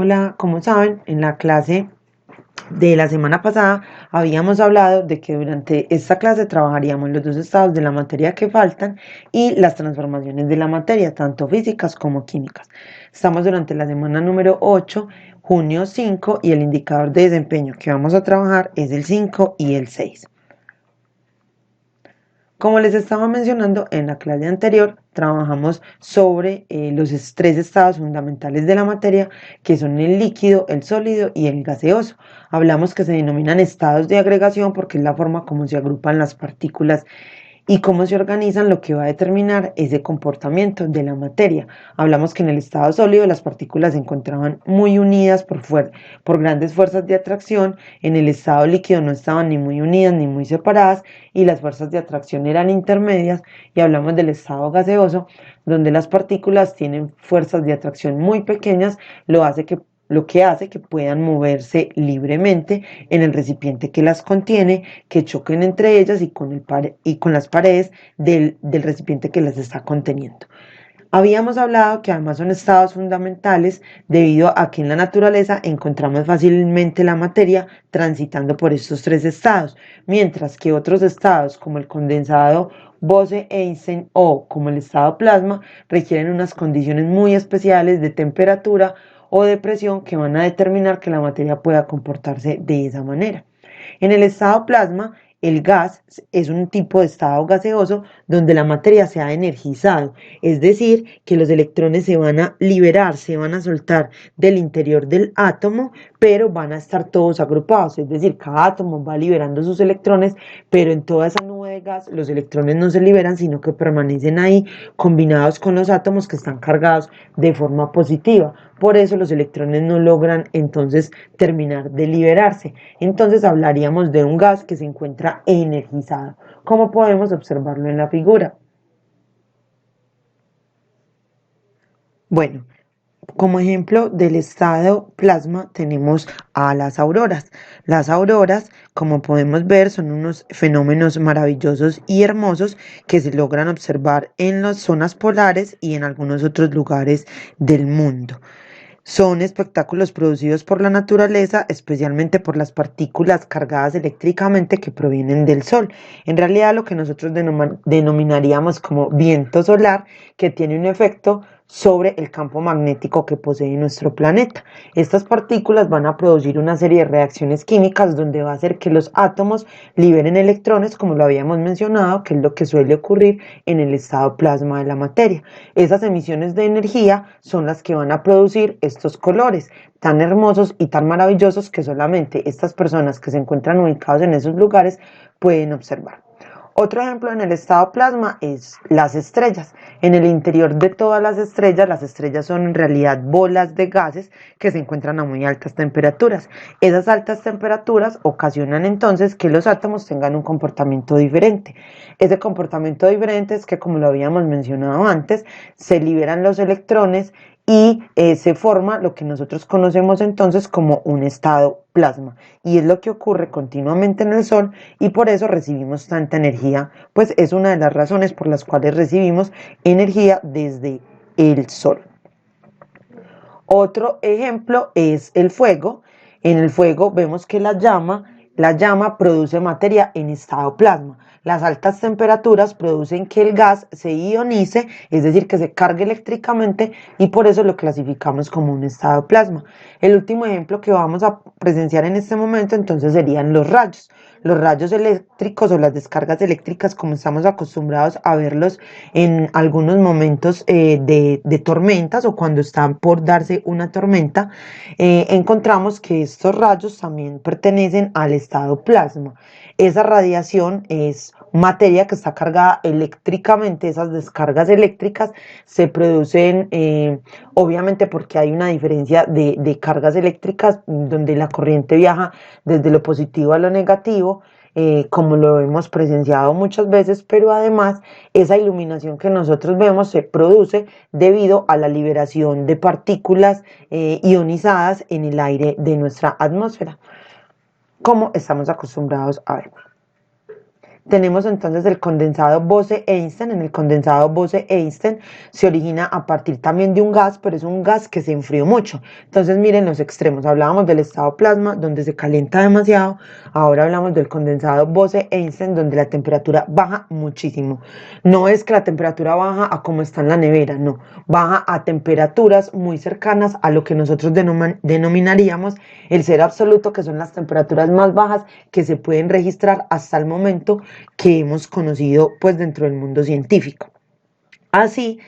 Hola, como saben, en la clase de la semana pasada habíamos hablado de que durante esta clase trabajaríamos los dos estados de la materia que faltan y las transformaciones de la materia, tanto físicas como químicas. Estamos durante la semana número 8, junio 5, y el indicador de desempeño que vamos a trabajar es el 5 y el 6. Como les estaba mencionando en la clase anterior, trabajamos sobre los tres estados fundamentales de la materia, que son el líquido, el sólido y el gaseoso. Hablamos que se denominan estados de agregación porque es la forma como se agrupan las partículas y cómo se organizan, lo que va a determinar ese comportamiento de la materia. Hablamos que en el estado sólido las partículas se encontraban muy unidas por grandes fuerzas de atracción. En el estado líquido no estaban ni muy unidas ni muy separadas y las fuerzas de atracción eran intermedias. Y hablamos del estado gaseoso, donde las partículas tienen fuerzas de atracción muy pequeñas, lo que hace que puedan moverse libremente en el recipiente que las contiene, que choquen entre ellas y con las paredes del recipiente que las está conteniendo. Habíamos hablado que además son estados fundamentales debido a que en la naturaleza encontramos fácilmente la materia transitando por estos tres estados, mientras que otros estados como el condensado Bose-Einstein o como el estado plasma requieren unas condiciones muy especiales de temperatura o de presión que van a determinar que la materia pueda comportarse de esa manera. En el estado plasma, el gas es un tipo de estado gaseoso donde la materia se ha energizado, es decir, que los electrones se van a liberar, se van a soltar del interior del átomo, pero van a estar todos agrupados, es decir, cada átomo va liberando sus electrones, pero en toda esa nube de gas los electrones no se liberan, sino que permanecen ahí combinados con los átomos que están cargados de forma positiva. Por eso los electrones no logran entonces terminar de liberarse. Entonces hablaríamos de un gas que se encuentra energizado, como podemos observarlo en la figura. Bueno, como ejemplo del estado plasma tenemos a las auroras. Las auroras, como podemos ver, son unos fenómenos maravillosos y hermosos que se logran observar en las zonas polares y en algunos otros lugares del mundo. Son espectáculos producidos por la naturaleza, especialmente por las partículas cargadas eléctricamente que provienen del Sol. En realidad lo que nosotros denominaríamos como viento solar, que tiene un efecto sobre el campo magnético que posee nuestro planeta. Estas partículas van a producir una serie de reacciones químicas donde va a hacer que los átomos liberen electrones, como lo habíamos mencionado, que es lo que suele ocurrir en el estado plasma de la materia. Esas emisiones de energía son las que van a producir estos colores tan hermosos y tan maravillosos que solamente estas personas que se encuentran ubicados en esos lugares pueden observar. Otro ejemplo en el estado plasma es las estrellas. En el interior de todas las estrellas son en realidad bolas de gases que se encuentran a muy altas temperaturas. Esas altas temperaturas ocasionan entonces que los átomos tengan un comportamiento diferente. Ese comportamiento diferente es que, como lo habíamos mencionado antes, se liberan los electrones y se forma lo que nosotros conocemos entonces como un estado plasma. Y es lo que ocurre continuamente en el Sol y por eso recibimos tanta energía, pues es una de las razones por las cuales recibimos energía desde el Sol. Otro ejemplo es el fuego. En el fuego vemos que la llama produce materia en estado plasma. Las altas temperaturas producen que el gas se ionice, es decir, que se cargue eléctricamente y por eso lo clasificamos como un estado plasma. El último ejemplo que vamos a presenciar en este momento entonces serían los rayos. Los rayos eléctricos o las descargas eléctricas, como estamos acostumbrados a verlos en algunos momentos de tormentas o cuando están por darse una tormenta, encontramos que estos rayos también pertenecen al estado plasma. Esa radiación es materia que está cargada eléctricamente. Esas descargas eléctricas se producen obviamente porque hay una diferencia de cargas eléctricas donde la corriente viaja desde lo positivo a lo negativo, como lo hemos presenciado muchas veces, pero además esa iluminación que nosotros vemos se produce debido a la liberación de partículas ionizadas en el aire de nuestra atmósfera, como estamos acostumbrados a ver. Tenemos entonces el condensado Bose-Einstein. En el condensado Bose-Einstein se origina a partir también de un gas, pero es un gas que se enfrió mucho. Entonces miren los extremos. Hablábamos del estado plasma, donde se calienta demasiado. Ahora hablamos del condensado Bose-Einstein, donde la temperatura baja muchísimo. No es que la temperatura baja a como está en la nevera, no. Baja a temperaturas muy cercanas a lo que nosotros denominaríamos el cero absoluto, que son las temperaturas más bajas que se pueden registrar hasta el momento que hemos conocido pues dentro del mundo científico. Así,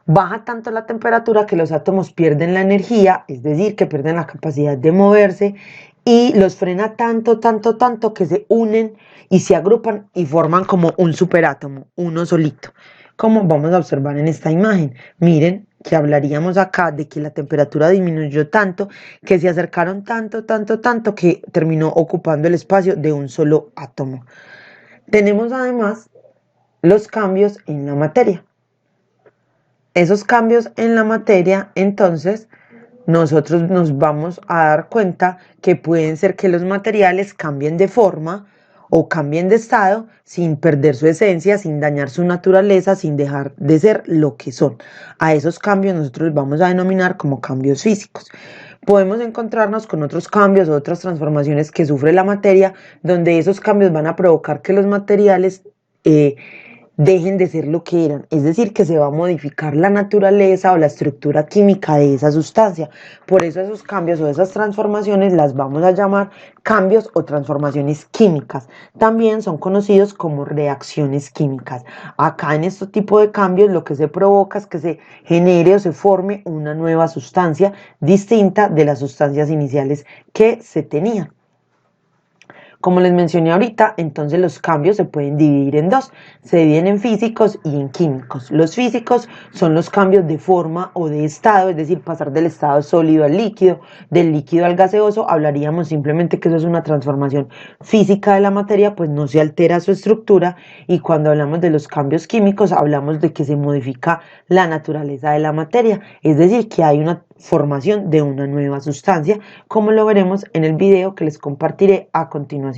baja tanto la temperatura que los átomos pierden la energía, es decir, que pierden la capacidad de moverse, y los frena tanto, tanto, tanto que se unen y se agrupan y forman como un superátomo, uno solito, como vamos a observar en esta imagen. Miren que hablaríamos acá de que la temperatura disminuyó tanto que se acercaron tanto, tanto, tanto que terminó ocupando el espacio de un solo átomo. Tenemos además los cambios en la materia. Esos cambios en la materia, entonces, nosotros nos vamos a dar cuenta que pueden ser que los materiales cambien de forma o cambien de estado sin perder su esencia, sin dañar su naturaleza, sin dejar de ser lo que son. A esos cambios nosotros los vamos a denominar como cambios físicos. Podemos encontrarnos con otros cambios o otras transformaciones que sufre la materia, donde esos cambios van a provocar que los materiales dejen de ser lo que eran, es decir, que se va a modificar la naturaleza o la estructura química de esa sustancia. Por eso esos cambios o esas transformaciones las vamos a llamar cambios o transformaciones químicas. También son conocidos como reacciones químicas. Acá en este tipo de cambios lo que se provoca es que se genere o se forme una nueva sustancia distinta de las sustancias iniciales que se tenían. Como les mencioné ahorita, entonces los cambios se pueden dividir en dos. Se dividen en físicos y en químicos. Los físicos son los cambios de forma o de estado, es decir, pasar del estado sólido al líquido, del líquido al gaseoso. Hablaríamos simplemente que eso es una transformación física de la materia, pues no se altera su estructura. Y cuando hablamos de los cambios químicos, hablamos de que se modifica la naturaleza de la materia, es decir, que hay una formación de una nueva sustancia, como lo veremos en el video que les compartiré a continuación.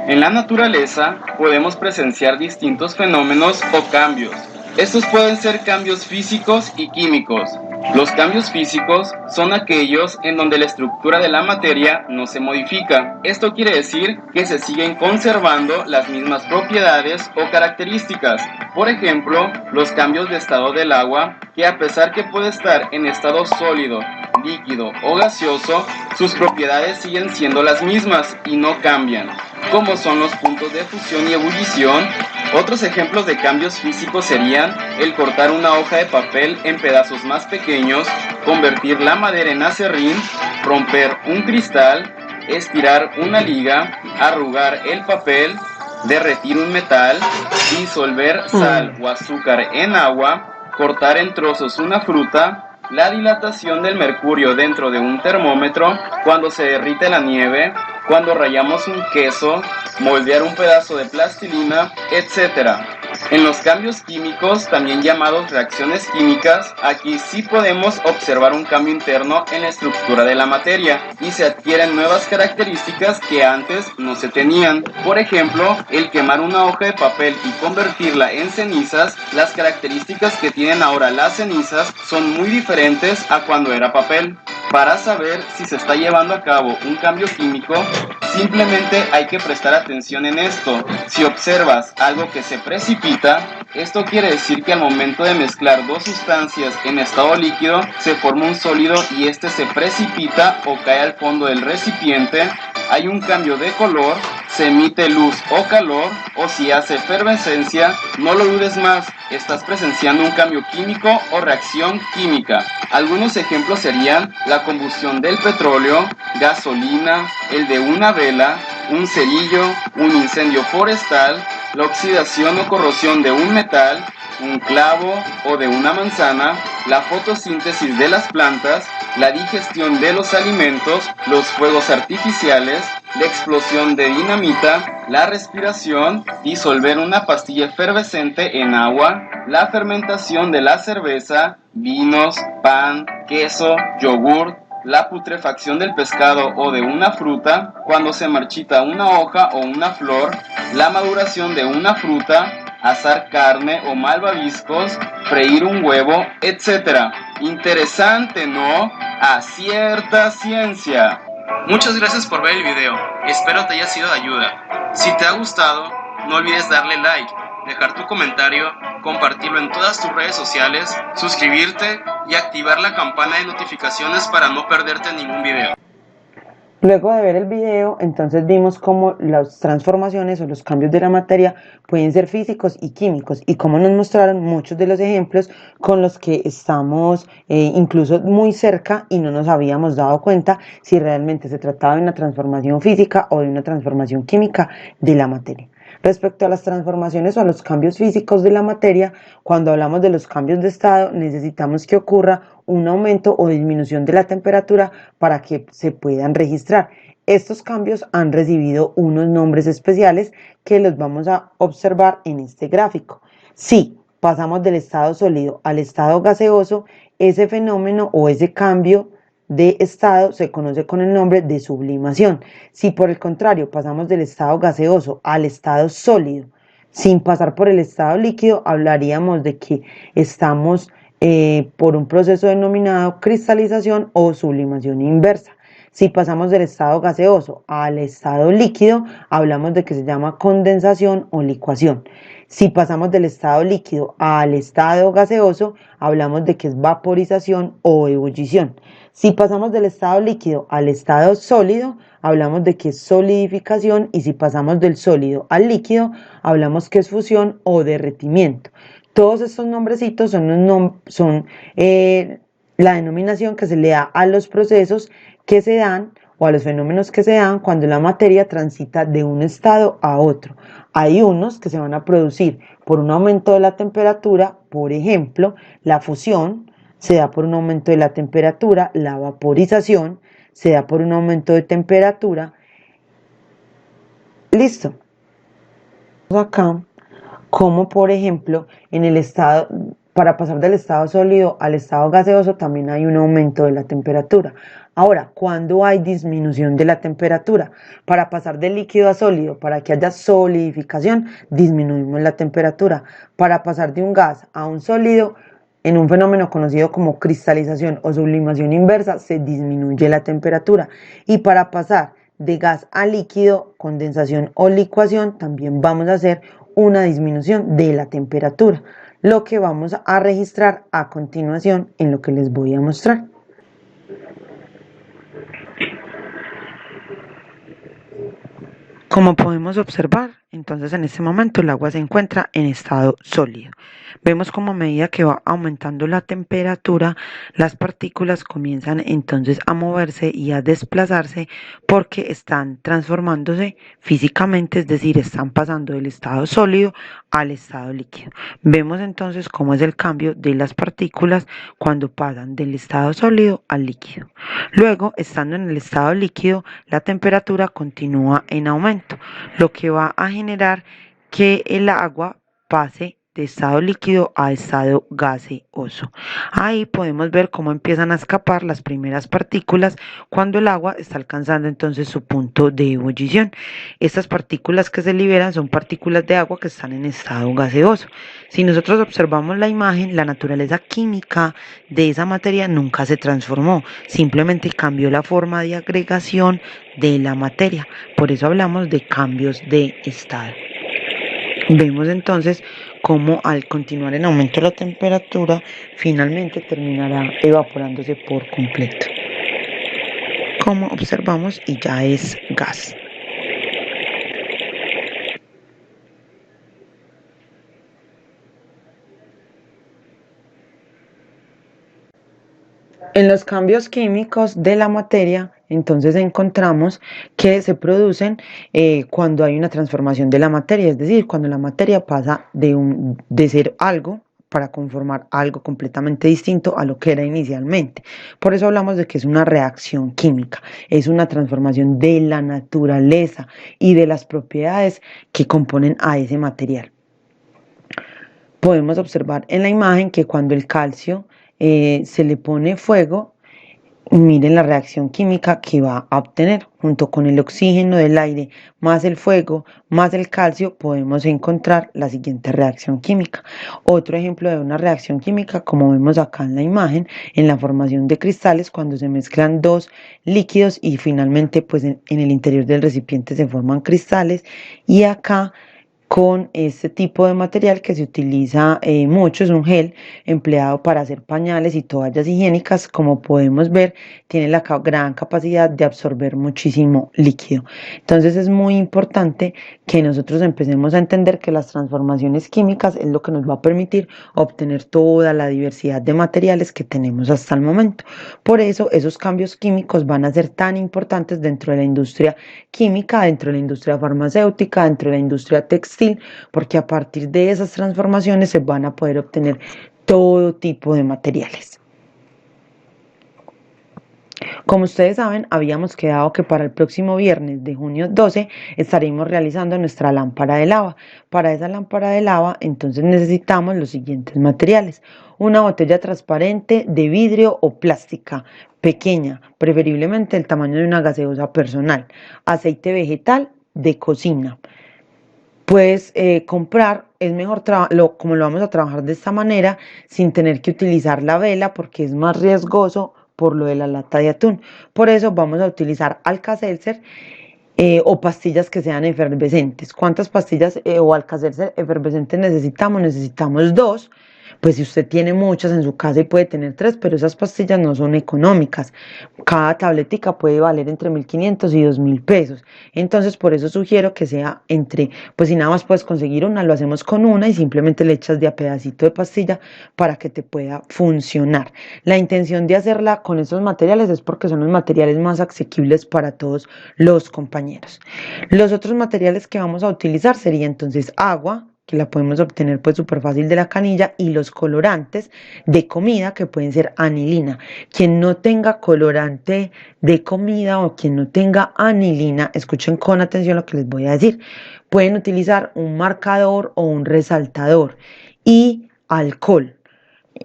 En la naturaleza podemos presenciar distintos fenómenos o cambios. Estos pueden ser cambios físicos y químicos. Los cambios físicos son aquellos en donde la estructura de la materia no se modifica. Esto quiere decir que se siguen conservando las mismas propiedades o características. Por ejemplo, los cambios de estado del agua, que a pesar que puede estar en estado sólido, líquido o gaseoso, sus propiedades siguen siendo las mismas y no cambian, como son los puntos de fusión y ebullición. Otros ejemplos de cambios físicos serían el cortar una hoja de papel en pedazos más pequeños, convertir la madera en acerrín, romper un cristal, estirar una liga, arrugar el papel, derretir un metal, disolver sal o azúcar en agua, cortar en trozos una fruta, la dilatación del mercurio dentro de un termómetro, cuando se derrite la nieve, cuando rallamos un queso, moldear un pedazo de plastilina, etc. En los cambios químicos, también llamados reacciones químicas, aquí sí podemos observar un cambio interno en la estructura de la materia y se adquieren nuevas características que antes no se tenían. Por ejemplo, el quemar una hoja de papel y convertirla en cenizas, las características que tienen ahora las cenizas son muy diferentes a cuando era papel. Para saber si se está llevando a cabo un cambio químico, simplemente hay que prestar atención en esto. Si observas algo que se precipita, esto quiere decir que al momento de mezclar dos sustancias en estado líquido, se forma un sólido y este se precipita o cae al fondo del recipiente. Hay un cambio de color, se emite luz o calor, o si hace efervescencia, no lo dudes más, estás presenciando un cambio químico o reacción química. Algunos ejemplos serían la combustión del petróleo, gasolina, el de una vela, un cerillo, un incendio forestal, la oxidación o corrosión de un metal, un clavo o de una manzana, la fotosíntesis de las plantas, la digestión de los alimentos, los fuegos artificiales, la explosión de dinamita, la respiración, disolver una pastilla efervescente en agua, la fermentación de la cerveza, vinos, pan, queso, yogur, la putrefacción del pescado o de una fruta, cuando se marchita una hoja o una flor, la maduración de una fruta, asar carne o malvaviscos, freír un huevo, etc. Interesante, ¿no? A cierta ciencia. Muchas gracias por ver el video, espero te haya sido de ayuda. Si te ha gustado, no olvides darle like, dejar tu comentario, compartirlo en todas tus redes sociales, suscribirte y activar la campana de notificaciones para no perderte ningún video. Luego de ver el video, entonces vimos cómo las transformaciones o los cambios de la materia pueden ser físicos y químicos y cómo nos mostraron muchos de los ejemplos con los que estamos incluso muy cerca y no nos habíamos dado cuenta si realmente se trataba de una transformación física o de una transformación química de la materia. Respecto a las transformaciones o a los cambios físicos de la materia, cuando hablamos de los cambios de estado, necesitamos que ocurra un aumento o disminución de la temperatura para que se puedan registrar. Estos cambios han recibido unos nombres especiales que los vamos a observar en este gráfico. Si pasamos del estado sólido al estado gaseoso, ese fenómeno o ese cambio de estado se conoce con el nombre de sublimación. Si por el contrario pasamos del estado gaseoso al estado sólido sin pasar por el estado líquido, hablaríamos de que estamos por un proceso denominado cristalización o sublimación inversa. Si pasamos del estado gaseoso al estado líquido, hablamos de que se llama condensación o licuación. Si pasamos del estado líquido al estado gaseoso, hablamos de que es vaporización o ebullición. Si pasamos del estado líquido al estado sólido, hablamos de que es solidificación, y si pasamos del sólido al líquido, hablamos que es fusión o derretimiento. Todos estos nombrecitos son la denominación que se le da a los procesos que se dan o a los fenómenos que se dan cuando la materia transita de un estado a otro. Hay unos que se van a producir por un aumento de la temperatura, por ejemplo, la fusión se da por un aumento de la temperatura, la vaporización se da por un aumento de temperatura. Listo. Acá, como por ejemplo, en el estado, para pasar del estado sólido al estado gaseoso también hay un aumento de la temperatura. Ahora, ¿cuándo hay disminución de la temperatura? Para pasar de líquido a sólido, para que haya solidificación, disminuimos la temperatura. Para pasar de un gas a un sólido, en un fenómeno conocido como cristalización o sublimación inversa, se disminuye la temperatura. Y para pasar de gas a líquido, condensación o licuación, también vamos a hacer una disminución de la temperatura, lo que vamos a registrar a continuación en lo que les voy a mostrar. Como podemos observar, entonces en este momento el agua se encuentra en estado sólido. Vemos como a medida que va aumentando la temperatura, las partículas comienzan entonces a moverse y a desplazarse porque están transformándose físicamente, es decir, están pasando del estado sólido al estado líquido. Vemos entonces cómo es el cambio de las partículas cuando pasan del estado sólido al líquido. Luego, estando en el estado líquido, la temperatura continúa en aumento, lo que va a generar que el agua pase de estado líquido a estado gaseoso. Ahí podemos ver cómo empiezan a escapar las primeras partículas cuando el agua está alcanzando entonces su punto de ebullición. Estas partículas que se liberan son partículas de agua que están en estado gaseoso. Si nosotros observamos la imagen, la naturaleza química de esa materia nunca se transformó, simplemente cambió la forma de agregación de la materia. Por eso hablamos de cambios de estado. Vemos entonces cómo al continuar en aumento la temperatura, finalmente terminará evaporándose por completo. Como observamos, y ya es gas. En los cambios químicos de la materia, entonces encontramos que se producen cuando hay una transformación de la materia, es decir, cuando la materia pasa de ser algo para conformar algo completamente distinto a lo que era inicialmente. Por eso hablamos de que es una reacción química, es una transformación de la naturaleza y de las propiedades que componen a ese material. Podemos observar en la imagen que cuando el calcio se le pone fuego, Miren la reacción química que va a obtener. Junto con el oxígeno del aire, más el fuego, más el calcio, podemos encontrar la siguiente reacción química. Otro ejemplo de una reacción química, como vemos acá en la imagen, en la formación de cristales, cuando se mezclan dos líquidos y finalmente pues en el interior del recipiente se forman cristales. Y acá con este tipo de material que se utiliza mucho, es un gel empleado para hacer pañales y toallas higiénicas. Como podemos ver, tiene la gran capacidad de absorber muchísimo líquido. Entonces es muy importante que nosotros empecemos a entender que las transformaciones químicas es lo que nos va a permitir obtener toda la diversidad de materiales que tenemos hasta el momento. Por eso esos cambios químicos van a ser tan importantes dentro de la industria química, dentro de la industria farmacéutica, dentro de la industria textil, porque a partir de esas transformaciones se van a poder obtener todo tipo de materiales. Como ustedes saben, habíamos quedado que para el próximo viernes de junio 12 estaremos realizando nuestra lámpara de lava. Para esa lámpara de lava, entonces necesitamos los siguientes materiales: una botella transparente de vidrio o plástica, pequeña, preferiblemente el tamaño de una gaseosa personal, aceite vegetal de cocina. Puedes comprar, es mejor como lo vamos a trabajar de esta manera, sin tener que utilizar la vela porque es más riesgoso por lo de la lata de atún. Por eso vamos a utilizar Alka-Seltzer o pastillas que sean efervescentes. ¿Cuántas pastillas o Alka-Seltzer efervescentes necesitamos? Necesitamos dos. Pues si usted tiene muchas en su casa y puede tener tres, pero esas pastillas no son económicas. Cada tabletica puede valer entre 1.500 y 2.000 pesos. Entonces, por eso sugiero que sea pues si nada más puedes conseguir una, lo hacemos con una y simplemente le echas de a pedacito de pastilla para que te pueda funcionar. La intención de hacerla con esos materiales es porque son los materiales más asequibles para todos los compañeros. Los otros materiales que vamos a utilizar sería entonces agua, que la podemos obtener pues súper fácil de la canilla, y los colorantes de comida, que pueden ser anilina. Quien no tenga colorante de comida o quien no tenga anilina, escuchen con atención lo que les voy a decir, pueden utilizar un marcador o un resaltador y alcohol.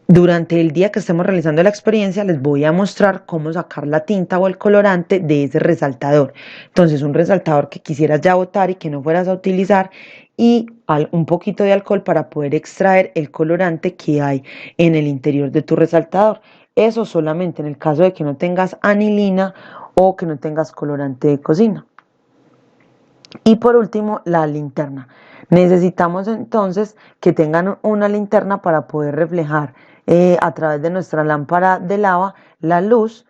Durante el día que estemos realizando la experiencia les voy a mostrar cómo sacar la tinta o el colorante de ese resaltador. Entonces, un resaltador que quisieras ya botar y que no fueras a utilizar, y un poquito de alcohol para poder extraer el colorante que hay en el interior de tu resaltador. Eso solamente en el caso de que no tengas anilina o que no tengas colorante de cocina. Y por último, la linterna. Necesitamos entonces que tengan una linterna para poder reflejar a través de nuestra lámpara de lava la luz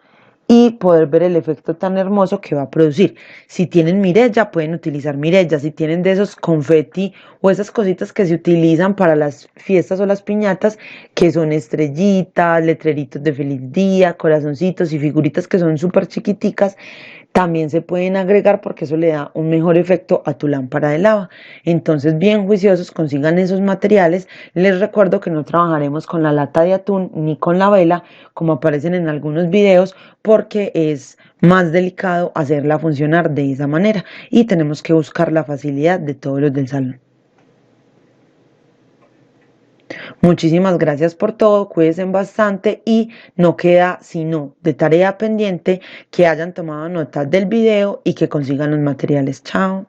y poder ver el efecto tan hermoso que va a producir. Si tienen mirella, pueden utilizar mirella. Si tienen de esos confeti o esas cositas que se utilizan para las fiestas o las piñatas, que son estrellitas, letreritos de feliz día, corazoncitos y figuritas que son súper chiquiticas, también se pueden agregar porque eso le da un mejor efecto a tu lámpara de lava. Entonces, bien juiciosos, consigan esos materiales. Les recuerdo que no trabajaremos con la lata de atún ni con la vela, como aparecen en algunos videos, porque es más delicado hacerla funcionar de esa manera y tenemos que buscar la facilidad de todos los del salón. Muchísimas gracias por todo, cuídense bastante y no queda sino de tarea pendiente que hayan tomado notas del video y que consigan los materiales. Chao.